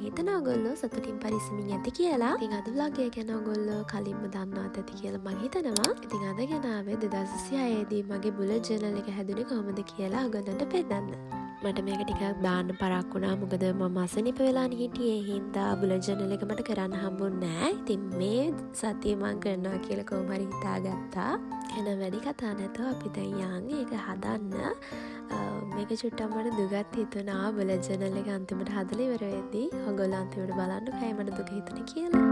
හිතනවා ඔයගොල්ලෝ සතුටින් පරිස්සමින් ඇති කියලා. ඉතින් අද vlog එක ගැන ඔයගොල්ලෝ කලින්ම දන්නවත් ඇති කියලා මම හිතනවා. ඉතින් අද ගැන ආවේ 2026 දී මගේ බුලට් ජර්නල් එක හැදුනේ කොහොමද කියලා ඔයගොල්ලන්ට පෙන්නන්න. මට මේක ටිකක් දාන්න පරක් වුණා. මොකද මම අසනීප වෙලානේ හිටියේ. හින්දා බුලට් ජර්නල් එක මට කරන්න හම්බුන්නේ නැහැ. ඉතින් මේ සතිය මම කරනවා කියලා කොහොම හරි හිතාගත්තා. එහෙනම් වැඩි කතා නැතුව අපි දැන් යන් ඒක හදන්න. මේක චුට්ටක් මට දුකත් හිතුණා. බුලට් ජර්නල් එක අන්තිමට හදලා ඉවර වෙද්දී ඔයගොල්ලෝ අන්තිමට බලන්න කයි මට දුක හිතුනේ කියලා.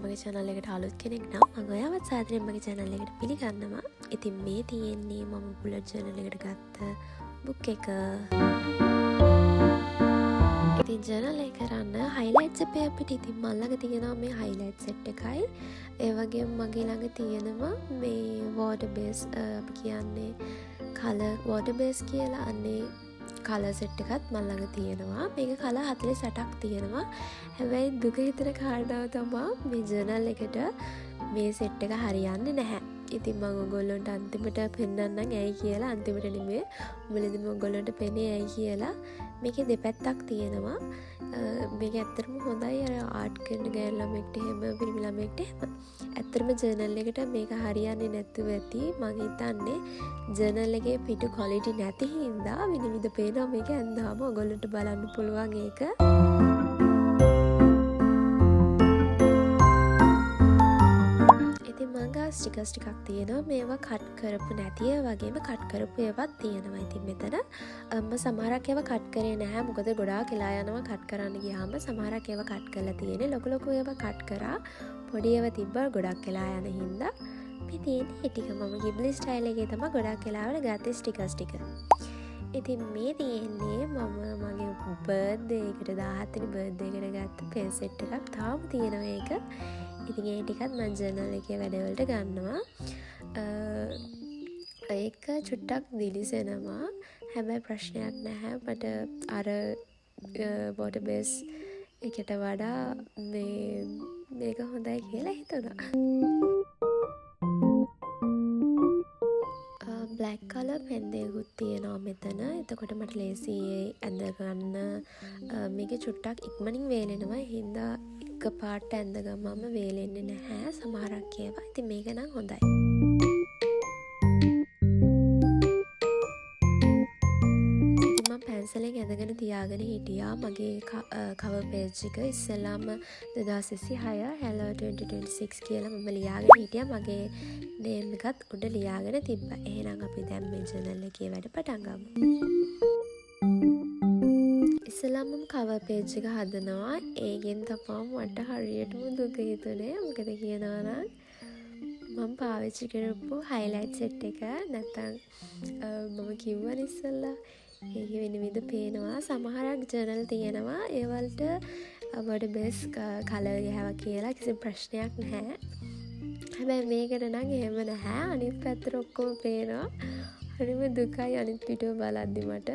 මගේ channel එකට අලුත් කෙනෙක් නම් මම ඔයාවත් සාදරයෙන් මගේ channel එකට පිළිගන්නවා. ඉතින් මේ තියෙන්නේ මම බුලට් ජර්නල් එකට ගත්ත book එක. ඉතින් ජර්නල් එක කරන්න highlights අපේ අපිට ඉතින් මම ළඟ තියෙනවා මේ highlight set එකයි. ඒ වගේම මගේ ළඟ තියෙනවා මේ water base අපි කියන්නේ color water base කියලා අනේ කලර් සෙට් එකත් මම ළඟ තියෙනවා. මේක කලර් 48ක් තියෙනවා. හැබැයි දුක හිතෙන කාරණාව තමයි මේ ජර්නල් එකට මේ සෙට් එක හරියන්නේ නැහැ. ඉතින් මම ඔයගොල්ලන්ට අන්තිමට පෙන්නන්නම් ඇයි කියලා. අන්තිමට නෙමෙයි මුලදීම ඔයගොල්ලන්ට පෙනේ ඇයි කියලා. මේකේ දෙපැත්තක් තියෙනවා. මේක ඇත්තටම හොඳයි අර ආර්ට් කරන ගෑනු ළමෙක්ට එහෙම පිරිමි ළමෙක්ට එහෙම. ඇත්තටම ජර්නල් එකට මේක හරියන්නේ නැතුව ඇති. මම හිතන්නේ ජර්නල් එකේ පිටු ක්වොලිටි නැති හින්දා විනිවිද පේනවා. මේක ඇඳාම ඔයගොල්ලන්ට බලන්න පුළුවන් ඒක. ස්ටිකර්ස් ටිකක් තියෙනවා. මේවා කට් කරපු නැති ඒවා වගේම කට් කරපු ඒවාත් තියෙනවා. ඉතින් මෙතන සමහරක් ඒවා කට් කරේ නැහැ. මොකද ගොඩාක් වෙලා යනවා කට් කරන්න ගියාම. සමහරක් ඒවා කට් කරලා තියෙන්නේ. ලොකු ඒවා කට් කරා. පොඩි ඒවා තිබ්බා ගොඩක් වෙලා යන හින්දා මේ තියෙන්නේ ඒ ටික. මම ගිබ්ලි ස්ටයිල් එකේ තමයි ගොඩක් වෙලාවට ගත්තේ ස්ටිකර්ස් ටික. ඉතින් මේ තියෙන්නේ මම මගේ බර්ත්ඩේ එකට 17 වෙනි බර්ත්ඩේ එකට ගත්ත පෙන් සෙට් එකක්. තාම තියෙනවා ඒක. ඉතින් ඒ ටිකත් මම ජර්නල් එකේ වැඩවලට ගන්නවා. ඒක චුට්ටක් දිලිසෙනවා. හැබැයි ප්‍රශ්නයක් නැහැ. මට අර water base එකට වඩා මේක හොඳයි කියලා හිතුණා. බ්ලැක් කලර් පෙන් දෙකකුත් තියෙනවා මෙතන. එතකොට මට ලේසි ඇඳ ගන්න. මේක චුට්ටක් ඉක්මනින් වේලෙනවා. හින්දා එක පාට ඇඳ ගමම වේලෙන්නේ නැහැ සමහරක් ඒවා. ඉතින් මේක නම් හොඳයි. ඉතින් මම පැන්සලෙන් ඇඳගෙන තියාගෙන හිටියා මගේ cover page එක. ඉස්සෙල්ලාම 2026 hello 2026 කියලා මම ලියාගෙන හිටියා. මගේ name එකත් උඩ ලියාගෙන තිබ්බා. එහෙනම් අපි දැන් මේ journal එකේ වැඩ පටන් ගමු. ඉස්සෙල්ලාම cover page එක හදනවා. ඒකෙන් තමයි මට හරියටම දුක හිතුනේ. මොකද කියනවා නම් මම පාවිච්චි කරපු highlight set එක නැත්තම් මම කිව්වනේ ඉස්සෙල්ලා ඒක විනිවිද පේනවා. සමහරක් journal තියෙනවා ඒ වලට water base color ගහවා කියලා කිසි ප්‍රශ්නයක් නැහැ. හැබැයි මේකට නම් එහෙම නැහැ. අනිත් පැත්තට ඔක්කොම පේනවා. හරිම දුකයි අනිත් පිටුව බලද්දි මට.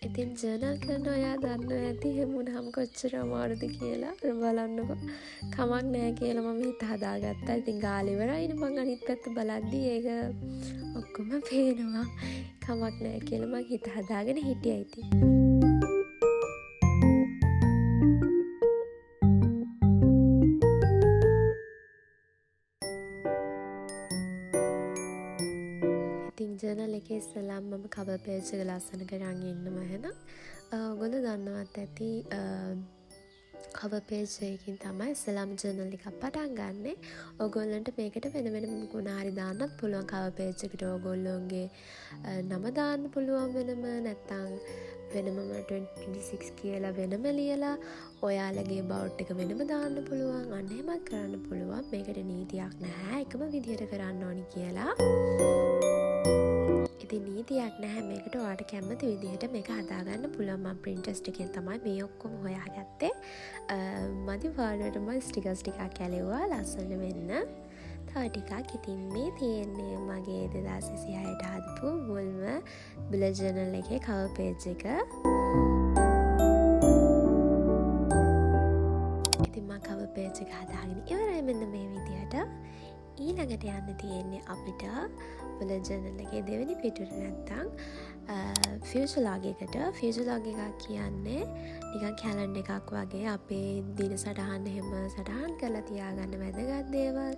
ඉතින් ජර්නල් කරන ඔයා දන්නවා ඇති එහෙම වුණාම කොච්චර අමාරුද කියලා. බලන්නකො. කමක් නැහැ කියලා මම හිත හදාගත්තා. ඉතින් ගාලා ඉවරයිනේ මං අනිත් පැත්ත බලද්දි ඒක ඔක්කොම පේනවා. කමක් නැහැ කියලා මං හිත හදාගෙන හිටියා ඉතින්. ජර්නල් එකේ ඉස්සෙල්ලාම මම cover page එක ලස්සන කරන් ඉන්නවා එහෙනම්. ඔයගොල්ලෝ දන්නවත් ඇති cover page එකකින් තමයි ඉස්සෙල්ලාම ජර්නල් එකක් පටන් ගන්නෙ. ඔයගොල්ලන්ට මේකට වෙන වෙනම මොනවා හරි දාන්නත් පුළුවන්. cover page එකට ඔයගොල්ලෝගේ නම දාන්න පුළුවන් වෙනම. නැත්තම් වෙනම 2026 කියලා වෙනම ලියලා ඔයාලගේ බවුට් එක වෙනම දාන්න පුළුවන්. අන්න එහෙමත් කරන්න පුළුවන්. මේකට නීතියක් නැහැ. එකම විදිහට කරන්න ඕනි කියලා. ඉතින් නීතියක් නැහැ. මේකට ඔයාලට කැමති විදිහට මේක හදාගන්න පුළුවන්. මම Pinterest එකෙන් තමයි මේ ඔක්කොම හොයාගත්තේ. මදි පාඩුවට මම ස්ටිකර්ස් ටිකක් ඇලෙවුවා ලස්සන වෙන්න. තව ටිකක්. ඉතින් මේ තියෙන්නේ මගේ 2026ට හදපු මුල්ම බුලට් ජර්නල් එකේ cover page එක. ඉතින් මම cover page එක හදාගෙන ඉවරයි මෙන්න මේ විදිහට. ඊළඟට යන්න තියෙන්නේ අපිට බුලට් ජර්නල් එකේ දෙවෙනි පිටුවට නැත්තම් ෆියුචර් ලොග් එකක් කියන්නේ නිකන් කැලෙන්ඩර් එකක් වගේ අපේ දින සටහන් එහෙම සටහන් කරලා තියාගන්න වැදගත් දේවල්.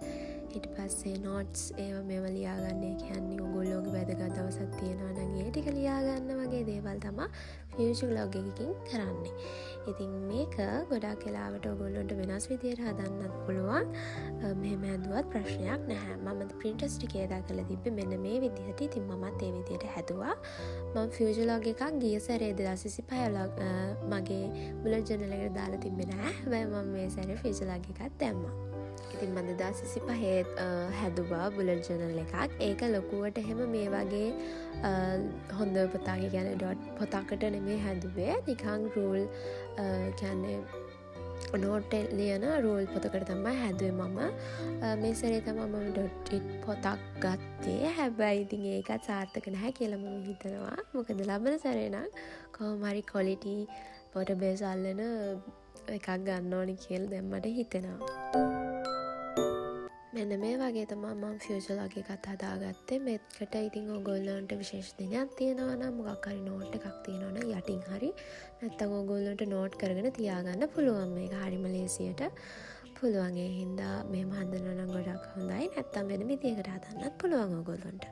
ඊට පස්සේ නෝට්ස් ඒවා මේව ලියාගන්න. ඒ කියන්නේ ඔයගොල්ලෝගේ වැදගත් දවසක් තියෙනවා නම් ඒ ටික ලියාගන්න වගේ දේවල් තමයි ෆියුචර් ලොග් එකකින් කරන්නේ. ඉතින් මේක ගොඩක් වෙලාවට ඔයගොල්ලන්ට වෙනස් විදියට හදන්නත් පුළුවන්. මෙහෙම හදුවත් ප්‍රශ්නයක් නැහැ. මම Pinterest එකේ දාලා තිබ්බේ මෙන්න මේ විදිහට. ඉතින් මමත් ඒ විදිහට හැදුවා. මම ෆියුචර් ලොග් එකක් ගිය සැරේ 2025 මගේ බුලට් ජර්නල් එකට දාලා තිබ්බේ නැහැ. හැබැයි මම මේ සැරේ ෆියුචර් ලොග් එකක් දැම්මා. ඉතින් මම 2025 හැදුවා බුලට් ජර්නල් එකක්. ඒක ලොකුවට එහෙම මේ වගේ හොඳ පොතක් කියන්නේ ඩොට් පොතකට නෙමෙයි හැදුවේ. නිකන් රූල් කියන්නේ නෝට් ලියන රූල් පොතකට තමයි හැදුවේ මම. මේ සැරේ තමයි මම ඩොට් ඉට් පොතක් ගත්තේ. හැබැයි ඉතින් ඒකත් සාර්ථක නැහැ කියලා මම හිතනවා. මොකද ලබන සැරේ නම් කොහොම හරි ක්වොලිටි පොත බේස් අල්ලන එකක් ගන්න ඕනි කියලා දැන් මට හිතෙනවා. මෙන්න මේ වගේ තමයි මම ෆියුචර් ලොග් එකත් හදාගත්තේ. මේකට ඉතින් ඔයගොල්ලන්ට විශේෂ දිනයක් තියෙනවා නම් මොකක් හරි නෝට් එකක් තියෙනවා නම් යටින් හරි නැත්නම් ඔයගොල්ලන්ට නෝට් කරගෙන තියාගන්න පුළුවන්. මේක හරිම ලේසියට පුළුවන්. ඒ හින්දා මෙහෙම හදනවා නම් ගොඩක් හොඳයි. නැත්නම් වෙන විදියකට හදන්නත් පුළුවන් ඔයගොල්ලන්ට.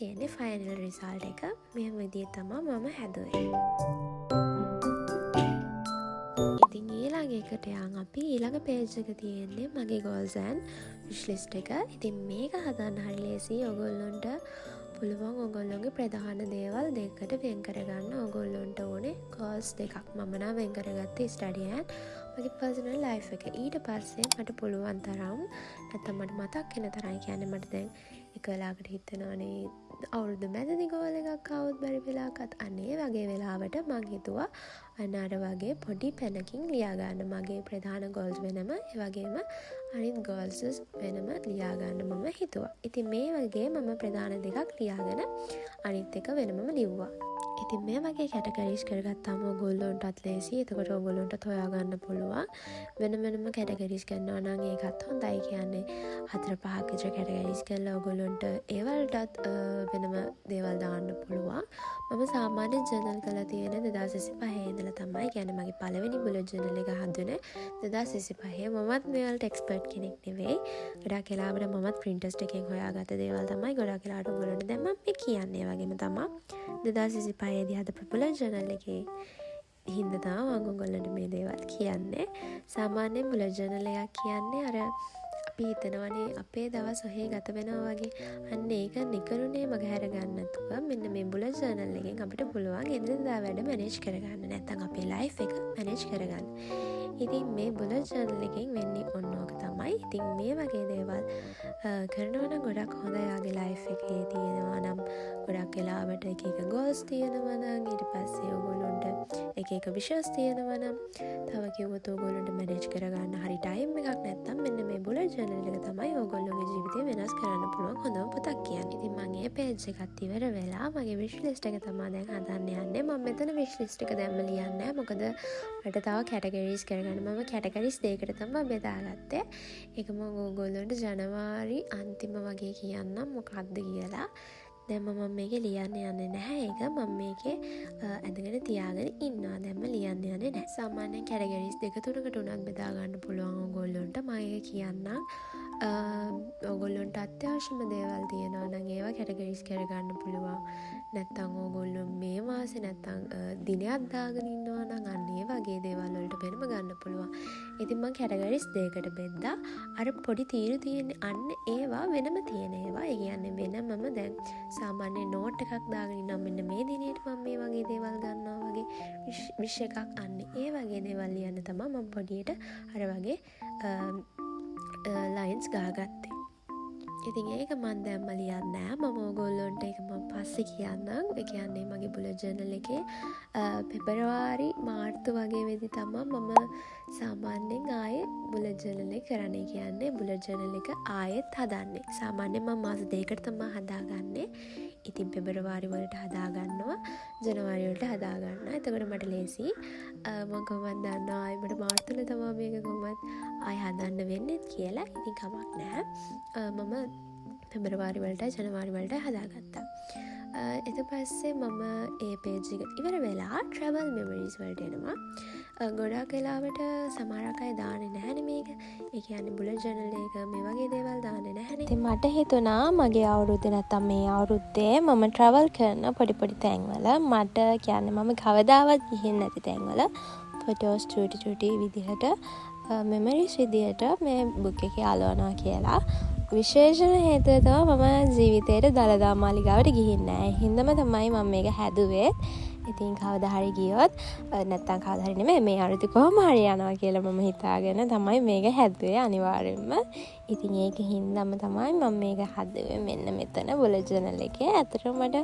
තියෙන්නේ ෆයිනල් රිසල්ට් එක. මෙහෙම විදිහට තමයි මම හැදුවේ. ඉතින් ඊළඟ එකට යන් අපි ඊළඟ පේජ් එක තියෙන්නේ මගේ goals and wish list එක. ඉතින් මේක හදන්න හරි ලේසි. ඔයගොල්ලන්ට පුළුවන් ඔයගොල්ලෝගේ ප්‍රධාන දේවල් දෙකකට වෙන් කරගන්න. ඔයගොල්ලන්ට ඕනේ goals දෙකක්. මම නම් වෙන් කරගත්තේ study and මගේ personal life එක. ඊට පස්සේ මට පුළුවන් තරම් නැත්නම් මට මතක් වෙන තරම් කියන්නේ මට දැන් එක වෙලාවකට හිතෙනවානේ අවුරුදු මැදදී ගෝල් එකක් ආවොත් බැරි වෙලාවකත් අනේ වගේ වෙලාවට මං හිතුවා අන්න අර වගේ පොඩි පෙනකින් ලියා ගන්න මගේ ප්‍රධාන ගෝල්ස් වෙනම ඒ වගේම අනිත් ගෝල්ස් වෙනම ලියා ගන්න මම හිතුවා. ඉතින් මේ වගේ මම ප්‍රධාන දෙකක් ලියාගෙන අනිත් එක වෙනමම ලිව්වා. ඉතින් මේ වගේ කැටගරිස් කරගත්තාම ඔයගොල්ලන්ටත් ලේසි. එතකොට ඔයගොල්ලන්ට හොයාගන්න පුළුවන්. වෙන වෙනම කැටගරිස් කරනවා නම් ඒකත් හොඳයි. කියන්නේ 4-5ක විතර කැටගරිස් කරලා ඔයගොල්ලන්ට ඒ වලටත් වෙනම දේවල් දාන්න පුළුවන්. මම සාමාන්‍ය ජර්නල් කරලා තියෙන 2025 ඉඳලා තමයි. කියන්නේ මගේ පළවෙනි බුලට් ජර්නල් එක හදුනේ 2025. මමත් මේ වලට එක්ස්පර්ට් කෙනෙක් නෙවෙයි. ගොඩක් වෙලාවට මමත් Pinterest එකෙන් හොයාගත්ත දේවල් තමයි ගොඩක් වෙලාවට ඔයගොල්ලන්ට දැන් මම මේ කියන්නේ. වගේම තමයි 2025 දී හදපු බුලට් ජර්නල් එකේ හින්දා තමයි මම ඔයගොල්ලන්ට මේ දේවල් කියන්නේ. සාමාන්‍යයෙන් බුලට් ජර්නල් එකක් කියන්නේ අර අපි හිතනවනේ අපේ දවස් ඔහේ ගත වෙනවා වගේ. අන්න ඒක නිකරුණේ මගහැර ගන්න නැතුව මෙන්න මේ බුලට් ජර්නල් එකෙන් අපිට පුළුවන් එදිනදා වැඩ මැනේජ් කරගන්න. නැත්නම් අපේ ලයිෆ් එක මැනේජ් කරගන්න. ඉතින් මේ බුලට් ජර්නල් එකෙන් වෙන්නේ ඕක තමයි. ඉතින් මේ වගේ දේවල් කරනවා නම් ගොඩක් හොඳයි. යාගේ ලයිෆ් එකේ තියෙනවා නම් ගොඩක් වෙලාවට එක එක ගෝල්ස් තියෙනවා නම් ඊට පස්සේ ඔයගොල්ලන්ට එක එක විෂස් තියෙනවා නම් තව කිව්වොත් ඔයගොල්ලන්ට මැනේජ් කරගන්න හරි ටයිම් එකක් නැත්තම් මෙන්න මේ බුලට් ජර්නල් එක තමයි ඔයගොල්ලෝගේ ජීවිතේ වෙනස් කරන්න පුළුවන් හොඳම පොතක් කියන්නේ. ඉතින් මම මේ පේජ් එකත් ඉවර වෙලා මගේ විශ් ලිස්ට් එක තමයි දැන් හදන්න යන්නේ. මම මෙතන විශ් ලිස්ට් එක දැම්ම ලියන්නේ නැහැ. මොකද මට තව කැටගරිස් කරගන්න මම කැටගරිස් දෙකකට තමයි බෙදාගත්තේ. ඒක මම ඔයගොල්ලන්ට ජනවාරි අන්තිම වගේ කියන්නම් මොකක්ද කියලා. දැන් මම මේක ලියන්න යන්නේ නැහැ. ඒක මම මේකේ ඇඳගෙන තියාගෙන ඉන්නවා. දැන්ම ලියන්න යන්නේ නැහැ. සාමාන්‍යයෙන් කැටගරිස් දෙක තුනකට උනත් බෙදා ගන්න පුළුවන් ඔයගොල්ලන්ට. මම ඒක කියන්නම්. ඔයගොල්ලන්ට අත්‍යවශ්‍යම දේවල් තියෙනවා නම් ඒවා කැටගරිස් කරගන්න පුළුවන්. නැත්තම් ඔයගොල්ලෝ මේ මාසේ නැත්තම් දිනයක් දාගෙන ඉන්නවා නම් අන්න ඒ වගේ දේවල් වලට වෙනම ගන්න පුළුවන්. ඉතින් මම කැටගරිස් දෙකකට බෙදලා අර පොඩි තීරු තියෙන්නේ අන්න ඒවා වෙනම තියෙන ඒවා. ඒ කියන්නේ වෙනමම දැන් සාමාන්‍ය නෝට් එකක් දාගෙන ඉන්නවා මෙන්න මේ දිනේට මම මේ වගේ දේවල් ගන්නවා වගේ විශ් එකක් අන්න ඒ වගේ දේවල් ලියන්න තමයි මම පොඩියට අර වගේ ලයින්ස් ගහගත්තේ. ඉතින් ඒක මම දැම්ම ලියන්නේ නැහැ. මම ඔයගොල්ලන්ට ඒක මම පස්සේ කියන්නම්. ඒ කියන්නේ මගේ බුලට් ජර්නල් එකේ පෙබරවාරි මාර්තු වගේ වෙදි තමයි මම සාමාන්‍යයෙන් ආයේ බුලට් ජර්නල් එක කරන්නේ. කියන්නේ බුලට් ජර්නල් එක ආයෙත් හදන්නේ. සාමාන්‍යයෙන් මම මාස දෙකකට තමයි හදාගන්නේ. ඉතින් පෙබරවාරි වලට හදාගන්නවා, ජනවාරි වලට හදාගන්නවා. එතකොට මට ලේසි. මම කොහොමද දන්නවා ආයි මට මාර්තුල තමයි මේක කොහොමද ආයි හදන්න වෙන්නේ කියලා. ඉතින් කමක් නැහැ. මම පෙබරවාරි වලට ජනවාරි වලට හදාගත්තා. ඊට පස්සේ මම ඒ පේජ් එක ඉවර වෙලා travel memories වලට එනවා. ගොඩාක් වෙලාවට සමහරක් අය දාන්නේ නැහැනේ මේක. ඒ කියන්නේ බුලට් ජර්නල් එක මේ වගේ දේවල් දාන්නේ නැහැනේ. ඉතින් මට හිතුණා මගේ අවුරුද්දේ නැත්තම් මේ අවුරුද්දේ මම travel කරන පොඩි පොඩි තැන්වල මට කියන්නේ මම කවදාවත් ගිහින් නැති තැන්වල photos චූටි විදිහට memories විදිහට මේ book එකේ අලවනවා කියලා. විශේෂණ හේතුව තමයි මම ජීවිතේට දළදා මාලිගාවට ගිහින් නැහැ. ඒ හින්දාම තමයි මම මේක හැදුවේ. ඉතින් කවදා හරි ගියොත් නැත්තම් කවදා හරි නෙමෙයි මේ අවුරුදු කොහොම හරි යනවා කියලා මම හිතාගෙන තමයි මේක හැදුවේ අනිවාර්යෙන්ම. ඉතින් ඒක හින්දාම තමයි මම මේක හදුවේ මෙන්න මෙතන බුලට් ජර්නල් එකේ. ඇත්තටම මට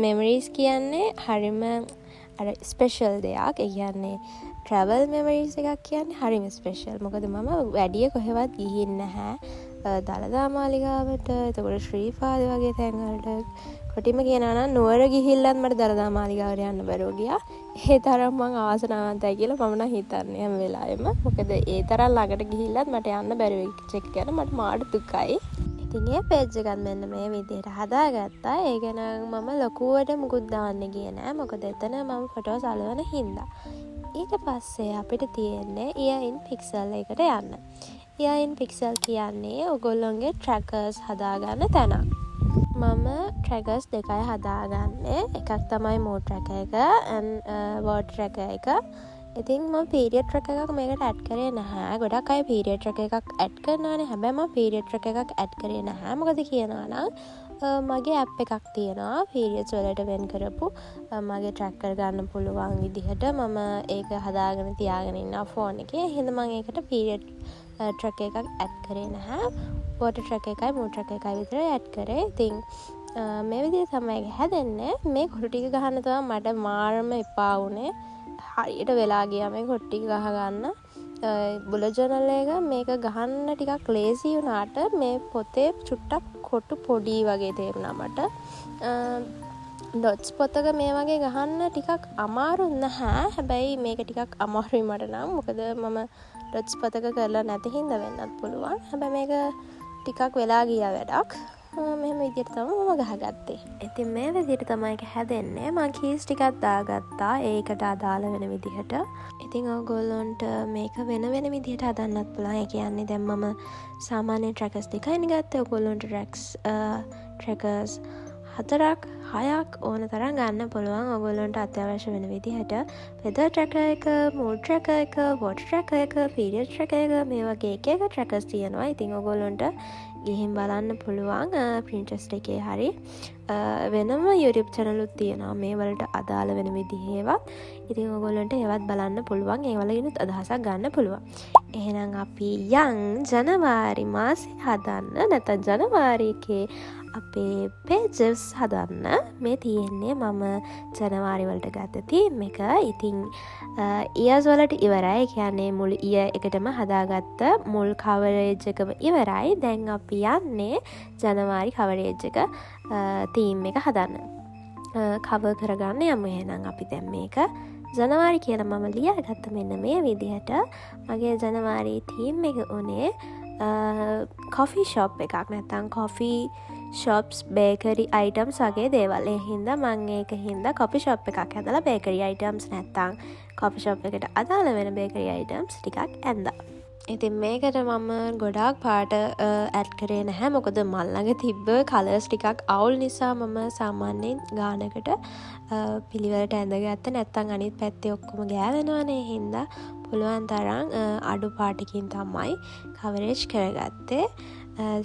මෙමරිස් කියන්නේ හරිම අර ස්පෙෂල් දෙයක්. ඒ කියන්නේ travel memories එකක් කියන්නේ හරිම ස්පෙෂල්. මොකද මම වැඩිය කොහෙවත් ගිහින් නැහැ. දළදා මාලිගාවට, එතකොට ශ්‍රීපාද වගේ තැන්වලට කොටිම කියනවා නම් නුවර ගිහිල්ලත් මට දළදා මාලිගාවට යන්න බැරුව ගියා. ඒ තරම් මං ආසනාවන්තයි කියලා මම නම් හිතන්නේ හැම වෙලාවෙම. මොකද ඒ තරම් ළඟට ගිහිල්ලත් මට යන්න බැරුව චෙක් කරන මට මාඩ දුකයි. ඉතින් ඒ පේජ් එකත් මෙන්න මේ විදිහට හදාගත්තා. ඒක නම් මම ලොකුවට මුකුත් දාන්න ගියේ නෑ. මොකද එතන මම ෆොටෝස් අලවන හින්දා. ඊට පස්සේ අපිට තියෙන්නේ ear in pixel එකට යන්න. ear in pixel කියන්නේ ඔයගොල්ලොන්ගේ trackers හදාගන්න තැන. මම trackers දෙකයි හදාගන්නේ. එකක් තමයි mood tracker එක and word tracker එක. ඉතින් මම period tracker එකක් මේකට add කරේ නැහැ. ගොඩක් අය period tracker එකක් add කරනවානේ. හැබැයි මම period tracker එකක් add කරේ නැහැ. මොකද කියනවා නම් මගේ app එකක් තියෙනවා periods වලට වෙන් කරපු මගේ track කරගන්න පුළුවන් විදිහට මම ඒක හදාගෙන තියාගෙන ඉන්නවා phone එකේ. එහෙනම් මම ඒකට period tracker එකක් add කරේ නැහැ. water tracker එකයි mood tracker එකයි විතරයි add කරේ. ඉතින් මේ විදිහට තමයි ඒක හැදෙන්නේ. මේ කොටු ටික ගහන්න තමයි මට මාරම එපා වුණේ. හරියට වෙලා ගියා මේ කොටු ටික ගහ ගන්න. බුලට් ජර්නල් එක මේක ගහන්න ටිකක් ලේසි වුණාට මේ පොතේ චුට්ටක් කොටු පොඩි වගේ තේරුණා මට. ඩොට්ස් පොතක මේ වගේ ගහන්න ටිකක් අමාරු නැහැ. හැබැයි මේක ටිකක් අමාරුයි මට නම්. මොකද මම ඩොට්ස් පොතක කරලා නැති හින්දා වෙන්නත් පුළුවන්. හැබැයි මේක ටිකක් වෙලා ගියා වැඩක්. මෙහෙම විදිහට තමයි මම ගහගත්තේ. ඉතින් මේ විදිහට තමයි ඒක හැදෙන්නේ. මම කීස් ටිකක් දාගත්තා ඒකට අදාළ වෙන විදිහට. ඉතින් ඔයගොල්ලොන්ට මේක වෙන වෙන විදිහට හදන්නත් පුළුවන්. ඒ කියන්නේ දැන් මම සාමාන්‍ය trackers දෙකයිනේ ගත්තේ. ඔයගොල්ලොන්ට trackers 4ක් 6ක් ඕන තරම් ගන්න පුළුවන්. ඔයගොල්ලොන්ට අත්‍යවශ්‍ය වෙන විදිහට weather tracker එක, mood tracker එක, water tracker එක, period tracker එක මේ වගේ එක එක trackers තියෙනවා. ඉතින් ඔයගොල්ලොන්ට ගිහින් බලන්න පුළුවන් Pinterest එකේ හරි වෙනම YouTube channel උත් තියෙනවා මේ වලට අදාළ වෙන විදිහේවත්. ඉතින් ඔයගොල්ලන්ට ඒවත් බලන්න පුළුවන්. ඒ වලිනුත් අදහසක් ගන්න පුළුවන්. එහෙනම් අපි යන් ජනවාරි මාසේ හදන්න නැත්නම් ජනවාරි එකේ අපේ pages හදන්න. මේ තියෙන්නේ මම ජනවාරි වලට ගත්ත theme එක. ඉතින් ears වලට ඉවරයි. කියන්නේ මුළු ear එකටම හදාගත්ත මුල් coverage එකම ඉවරයි. දැන් අපි යන්නේ ජනවාරි coverage එක theme එක හදන්න. cover කරගන්න යමු. එහෙනම් අපි දැන් මේක ජනවාරි කියලා මම ලියාගත්ත මෙන්න මේ විදිහට. මගේ ජනවාරි theme එක උනේ coffee shop එකක් නැත්නම් coffee shops bakery items වගේ දේවල්. ඒ හින්දා මම ඒක හින්දා coffee shop එකක් හැදලා bakery items නැත්නම් coffee shop එකට අදාළ වෙන bakery items ටිකක් ඇඳලා. ඉතින් මේකට මම ගොඩාක් පාට ඇඩ් කරේ නැහැ. මොකද මල් ළඟ තිබ්බ කලර්ස් ටිකක් අවුල් නිසා මම සාමාන්‍යයෙන් ගානකට පිළිවෙලට ඇඳගත්ත. නැත්නම් අනිත් පැත්තේ ඔක්කොම ගෑවෙනවනේ. ඒ හින්දා පුළුවන් තරම් අඩු පාටකින් තමයි කවරේජ් කරගත්තේ.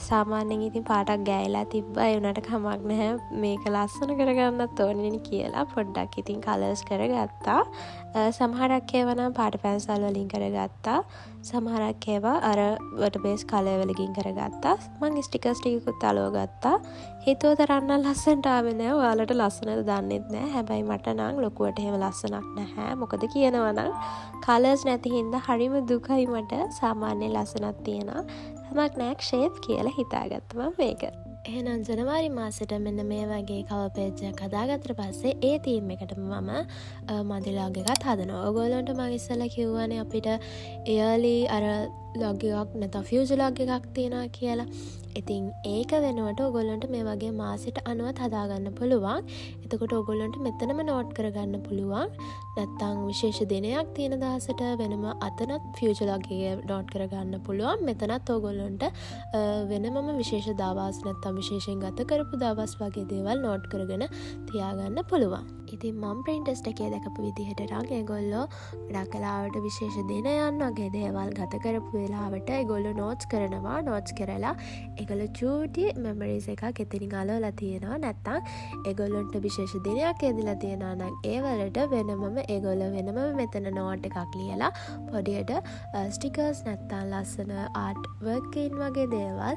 සාමාන්‍යයෙන් ඉතින් පාටක් ගෑයලා තිබ්බා. ඒ උනට කමක් නැහැ. මේක ලස්සන කරගන්නත් ඕනේ කියලා පොඩ්ඩක් ඉතින් කලර්ස් කරගත්තා. සමහරක් ඒවා නම් පාට පැන්සල් වලින් කරගත්තා. සමහරක් ඒවා අර වටර් බේස් කලර් වලකින් කරගත්තා. මම ස්ටිකර්ස් ටිකකුත් අලවගත්තා. හිතුව තරම් නම් ලස්සනට ආවේ නැහැ. ඔයාලට ලස්සනද දන්නෙත් නැහැ. හැබැයි මට නම් ලොකුවට එහෙම ලස්සනක් නැහැ. මොකද කියනවා නම් කලර්ස් නැති හින්දා හරිම දුකයි මට. සාමාන්‍ය ලස්සනක් තියෙනවා. තමක් නෑ ෂේප් කියලා හිතාගත්තා මම මේක. එහෙනම් ජනවාරි මාසෙට මෙන්න මේ වගේ කවර් පේජ් එකක් හදාගත්තට පස්සේ ඒ තීම් එකටම මම මගේ ලොග් එකත් හදනවා. ඔයගොල්ලන්ට මම ඉස්සෙල්ලා කිව්වනේ අපිට එයර්ලි අර ලොග් එකක් නැත්නම් ෆියුචර් ලොග් එකක් තියනවා කියලා. ඉතින් ඒක වෙනුවට ඔයගොල්ලන්ට මේ වගේ මාසෙට අනුවත් හදාගන්න පුළුවන්. එතකොට ඔයගොල්ලන්ට මෙතනම නෝට් කරගන්න පුළුවන්. නැත්නම් විශේෂ දිනයක් තියෙන දවසට වෙනම අතනත් ෆියුචර් ලොග් එකේ නෝට් කරගන්න පුළුවන්. මෙතනත් ඔයගොල්ලන්ට වෙනමම විශේෂ දවස් නැත්නම් විශේෂයෙන් ගත කරපු දවස් වගේ දේවල් නෝට් කරගෙන තියාගන්න පුළුවන්. ඉතින් මම ප්‍රින්ට් ටෙස්ට් එකේ දැකපු විදිහට නම් ඒගොල්ලෝ ගොඩක් වෙලාවට විශේෂ දිනයන් වගේ දේවල් ගත කරපු වෙලාවට ඒගොල්ලෝ නෝට්ස් කරනවා. නෝට්ස් කරලා ඒගොල්ලෝ චූටි මෙමරිස් එකක් එතනින් අලවලා තියෙනවා. නැත්නම් ඒගොල්ලන්ට විශේෂ දිනයක් ඇදලා තියෙනවා නම් ඒ වලට වෙනමම ඒගොල්ලෝ වෙනමම මෙතන නෝට් එකක් ලියලා පොඩියට ස්ටිකර්ස් නැත්නම් ලස්සන ආර්ට් වර්ක් ඉන් වගේ දේවල්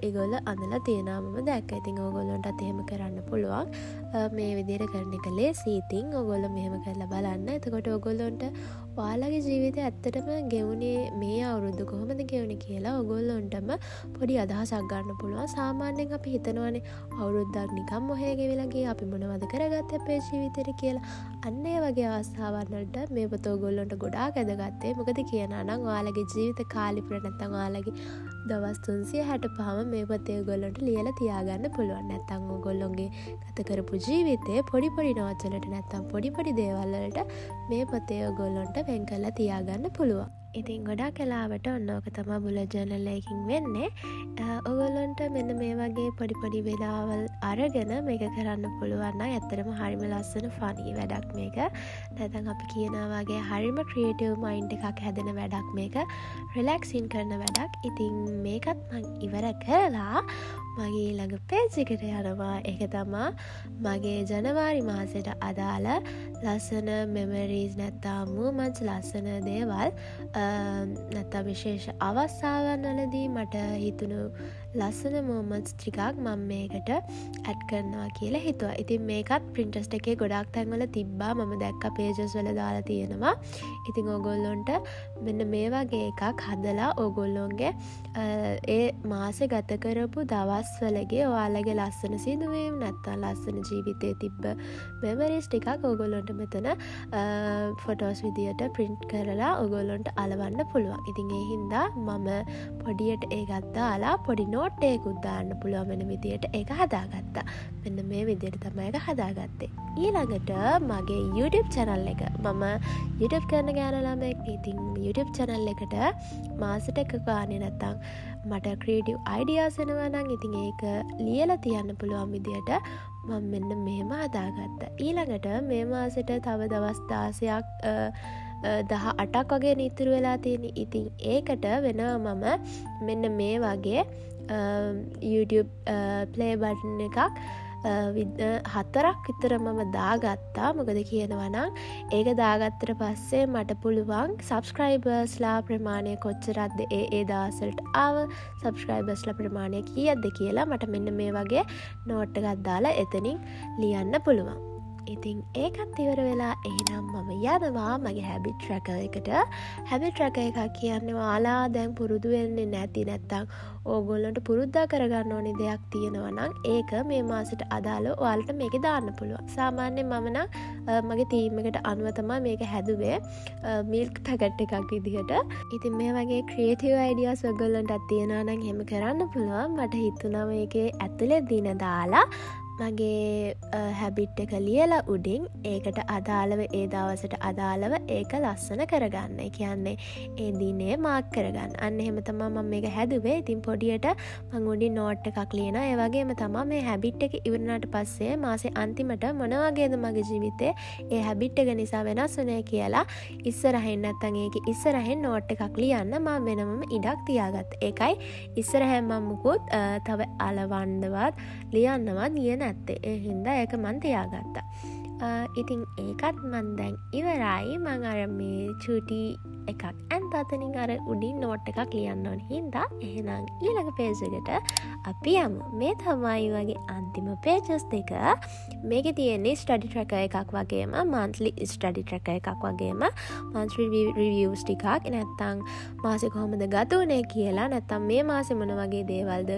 ඒගොල්ලෝ අඳලා තියෙනවා. මම දැක්කා. ඉතින් ඕගොල්ලන්ටත් එහෙම කරන්න පුළුවන්. මේ විදිහට කරන එක ලේසි. ඉතින් ඔයගොල්ලෝ මෙහෙම කරලා බලන්න. එතකොට ඔයගොල්ලන්ට ඔයාලගේ ජීවිතය ඇත්තටම ගෙවුනේ මේ අවුරුද්ද කොහොමද ගෙවුනේ කියලා ඔයගොල්ලන්ටම පොඩි අදහසක් ගන්න පුළුවන්. සාමාන්‍යයෙන් අපි හිතනවානේ අවුරුද්දක් නිකන් මොහේ ගෙවිලා ගියා අපි මොනවද කරගත්තේ අපේ ජීවිතේට කියලා. අන්න ඒ වගේ අවස්ථාවන් වලට මේ පොත ඔයගොල්ලන්ට ගොඩාක් වැදගත්. මොකද කියනවා නම් ඔයාලගේ ජීවිත කාලිපුර නැත්නම් ඔයාලගේ දවස් 365ම මේ පොතේ ඔයගොල්ලන්ට ලියලා තියාගන්න පුළුවන්. නැත්නම් ඔයගොල්ලොන්ගේ ගත කරපු ජීවිතේ පොඩි පොඩි නෝට්ස් වලට නැත්නම් පොඩි පොඩි දේවල් වලට මේ පොතේ ඔයගොල්ලන්ට වෙන් කරලා තියාගන්න පුළුවන්. ඉතින් ගොඩාක් වෙලාවට ඔන්න ඕක තමයි බුලට් ජර්නල් එකකින් වෙන්නේ. ඔයගොල්ලන්ට මෙන්න මේ වගේ පොඩි පොඩි වෙලාවල් අරගෙන මේක කරන්න පුළුවන් නම් ඇත්තටම හරිම ලස්සන ෆනි වැඩක් මේක. නැත්නම් අපි කියනවා වගේ හරිම ක්‍රියේටිව් මයින්ඩ් එකක් හැදෙන වැඩක් මේක. රිලැක්සින් කරන වැඩක්. ඉතින් මේකත් මම ඉවර කරලා මගේ ඊළඟ පේජ් එකට යනවා. ඒක තමයි මගේ ජනවාරි මාසෙට අදාළ ලස්සන මෙමරීස් නැත්නම් මොමන්ට්ස් ලස්සන දේවල් නැත්නම් විශේෂ අවස්ථාවන් වලදී මට හිතුණු ලස්සන මොමන්ට්ස් ටිකක් මම මේකට ඇඩ් කරනවා කියලා හිතුවා. ඉතින් මේකත් ප්‍රින්ට් ටෙස්ට් එකේ ගොඩාක් තැන්වල තිබ්බා. මම දැක්ක පේජස් වල දාලා තියෙනවා. ඉතින් ඕගොල්ලොන්ට මෙන්න මේ වගේ එකක් හදලා ඕගොල්ලොන්ගේ ඒ මාසේ ගත කරපු දවස්වලගේ ඔයාලගේ ලස්සන සිදුවීම් නැත්නම් ලස්සන ජීවිතේ තිබ්බ මෙමරිස් ටිකක් ඕගොල්ලොන්ට මෙතන ෆොටෝස් විදියට ප්‍රින්ට් කරලා ඕගොල්ලොන්ට අලවන්න පුළුවන්. ඉතින් ඒ හින්දා මම පොඩියට ඒකත් දාලා පොඩි නෝට් එකකුත් දාන්න පුළුවන් වෙන විදියට ඒක හදාගත්තා. මෙන්න මේ විදියට තමයි ඒක හදාගත්තේ. ඊළඟට මගේ YouTube channel එක මම YouTube කරන ගෑන ළමෙක්. ඉතින් YouTube channel එකට මාසෙට එක ගානේ නැත්තම් මට ක්‍රියේටිව් අයිඩියාස් එනවා නම් ඉතින් ඒක ලියලා තියන්න පුළුවන් විදියට මම මෙන්න මෙහෙම හදාගත්තා. ඊළඟට මේ මාසෙට තව දවස් 16ක් 18ක් වගේ ඉතුරු වෙලා තියෙන. ඉතින් ඒකට වෙනවා මම මෙන්න මේ වගේ YouTube play button එකක් 4ක් විතර මම දාගත්තා. මොකද කියනවා නම් ඒක දාගත්තට පස්සේ මට පුළුවන් subscribersලා ප්‍රමාණය කොච්චරක්ද ඒ දවස්වලට ආව subscribersලා ප්‍රමාණය කීයක්ද කියලා මට මෙන්න මේ වගේ නෝට් එකක් දාලා එතනින් ලියන්න පුළුවන්. ඉතින් ඒකත් ඉවර වෙලා එහෙනම් මම යනවා මගේ හැබිට් ට්‍රැකර් එකට. හැබිට් ට්‍රැකර් එකක් කියන්නේ ඔයාලා දැන් පුරුදු වෙන්නේ නැති නැත්තම් ඕගොල්ලන්ට පුරුද්දා කරගන්න ඕනේ දෙයක් තියෙනවා නම් ඒක මේ මාසෙට අදාළව ඔයාලට මේකේ දාන්න පුළුවන්. සාමාන්‍යයෙන් මම නම් මගේ තීම් එකට අනුව තමයි මේක හැදුවේ මිල්ක් පැකට් එකක් විදිහට. ඉතින් මේ වගේ ක්‍රියේටිව් අයිඩියාස් ඔයගොල්ලන්ටත් තියෙනවා නම් එහෙම කරන්න පුළුවන්. මට හිතුණා මේකේ ඇතුලේ දින දාලා මගේ හැබිට් එක ලියලා උඩින් ඒකට අදාළව ඒ දවසට අදාළව ඒක ලස්සන කරගන්න. ඒ කියන්නේ ඒ දිනේ මාක් කරගන්න. අන්න එහෙම තමයි මම මේක හැදුවේ. ඉතින් පොඩියට මම උඩින් නෝට් එකක් ලියනවා. ඒ වගේම තමයි මේ හැබිට් එක ඉවරනාට පස්සේ මාසේ අන්තිමට මොන වගේද මගේ ජීවිතේ ඒ හැබිට් එක නිසා වෙනස් වුනේ කියලා ඉස්සරහින් නැත්තම් ඒකේ ඉස්සරහින් නෝට් එකක් ලියන්න මම වෙනමම ඉඩක් තියාගත්තා. ඒකයි ඉස්සරහින් මම මුකුත් තව අලවන්නවත් ලියන්නවත් නිය නැත්තේ. ඒ හින්දා ඒක මන් තියාගත්තා. ඉතින් ඒකත් මන් දැන් ඉවරයි. මං අර මේ චූටි එකක් ඇන්තතනින් අර උඩින් නෝට් එකක් ලියන්න ඕන හින්දා එහෙනම් ඊළඟ පේජ් එකට අපි යමු. මේ තමයි වගේ අන්තිම පේජස් දෙක. මේකේ තියෙන්නේ ස්ටඩි ට්‍රැකර් එකක් වගේම monthly ස්ටඩි ට්‍රැකර් එකක් වගේම monthly reviews ටිකක්. නැත්තම් මාසේ කොහොමද ගත උනේ කියලා නැත්තම් මේ මාසේ මොන වගේ දේවල්ද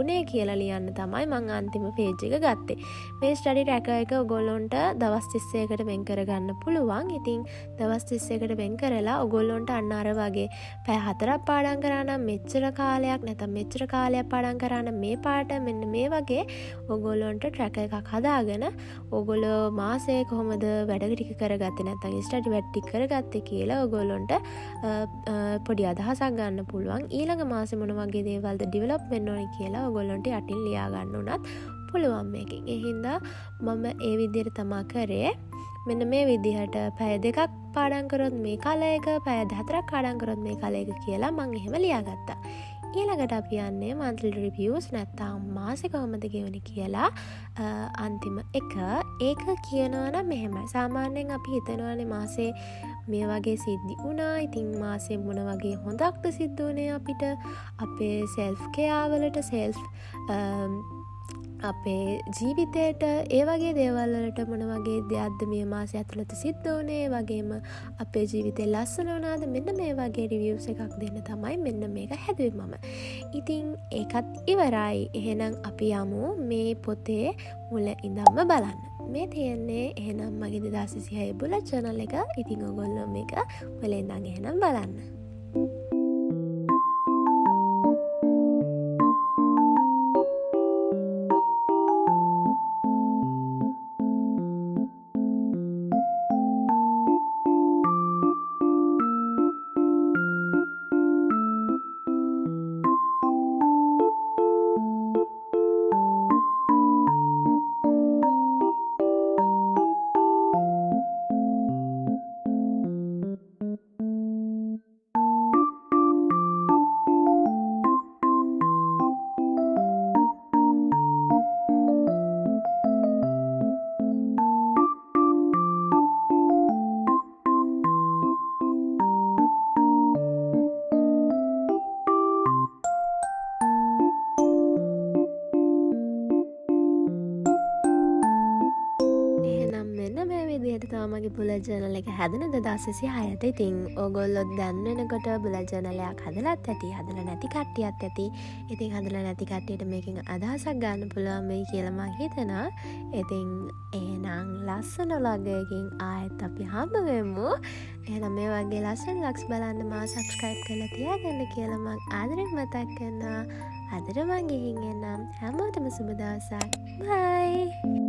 උනේ කියලා ලියන්න තමයි මං අන්තිම පේජ් එක ගත්තේ. මේ ස්ටඩි ට්‍රැකර් එක ඔයගොල්ලොන්ට දවස් 30කට වෙන් කරගන්න පුළුවන්. ඉතින් දවස් 30කට වෙන් කරලා ඔයගොල්ලොන්ට අන්න අර වගේ පැය 4ක් පාඩම් කරා නම් මෙච්චර කාලයක් නැත්නම් මෙච්චර කාලයක් පාඩම් කරා නම් මේ පාඩ මෙන්න මේ වගේ ඔයගොල්ලොන්ට ට්‍රැකර් එකක් හදාගෙන ඔයගොල්ලෝ මාසේ කොහොමද වැඩ ටික කරගත්තේ නැත්නම් ස්ටඩි වැඩ ටික කරගත්තේ කියලා ඔයගොල්ලොන්ට පොඩි අදහසක් ගන්න පුළුවන්. ඊළඟ මාසේ මොන වගේ දේවල්ද ඩෙවලොප් වෙන්න ඕනේ කියලා ඔයගොල්ලොන්ට යටින් ලියා ගන්න උනත් පුළුවන් මේකෙන්. ඒ හින්දා මම ඒ විදිහට තමා කරේ. මෙන්න මේ විදිහට පැය 2ක් පාඩම් කරොත් මේ කාලයක පැය 4ක් පාඩම් කරොත් මේ කාලයක කියලා මම එහෙම ලියාගත්තා. ඊළඟට අපි යන්නේ monthly reviews නැත්නම් මාසේ කොහොමද ගෙවන්නේ කියලා අන්තිම එක. ඒක කියනවා නම් මෙහෙමයි. සාමාන්‍යයෙන් අපි හිතනවානේ මාසේ මේ වගේ සිද්ධි වුණා. ඉතින් මාසේ මොන වගේ හොඳක්ද සිද්ධ වුණේ අපිට අපේ self care වලට අපේ ජීවිතයට ඒ වගේ දේවල් වලට මොන වගේ දෙයක්ද මේ මාසය ඇතුළත සිද්ධ වුණේ. වගේම අපේ ජීවිතේ ලස්සන වුණාද මෙන්න මේ වගේ රිවිව්ස් එකක් දෙන්න තමයි මෙන්න මේක හැදුවේ මම. ඉතින් ඒකත් ඉවරයි. එහෙනම් අපි යමු මේ පොතේ මුල ඉඳන්ම බලන්න. මේ තියෙන්නේ එහෙනම් මගේ 2026 බුලට් ජර්නල් එක. ඉතින් ඔයගොල්ලෝ මේක මුල ඉඳන් එහෙනම් බලන්න. මගේ බුලට් ජර්නල් එක හැදෙන 2026ට. ඉතින් ඕගොල්ලෝ දැන් වෙනකොට බුලට් ජර්නල් එකක් හදලත් ඇති, හදලා නැති කට්ටියත් ඇති. ඉතින් හදලා නැති කට්ටියට මේකෙන් අදහසක් ගන්න පුළුවන් වෙයි කියලා මම හිතනවා. ඉතින් එහෙනම් ලස්සන vlog එකකින් ආයෙත් අපි හම්බ වෙමු. එහෙනම් මේ වගේ ලස්සන vlogs බලන්න මාව subscribe කරලා තියාගන්න කියලා මම ආදරෙන් මතක් කරනවා. අදට මම ගිහින් එන්නම්. හැමෝටම සුබ දවසක්. bye.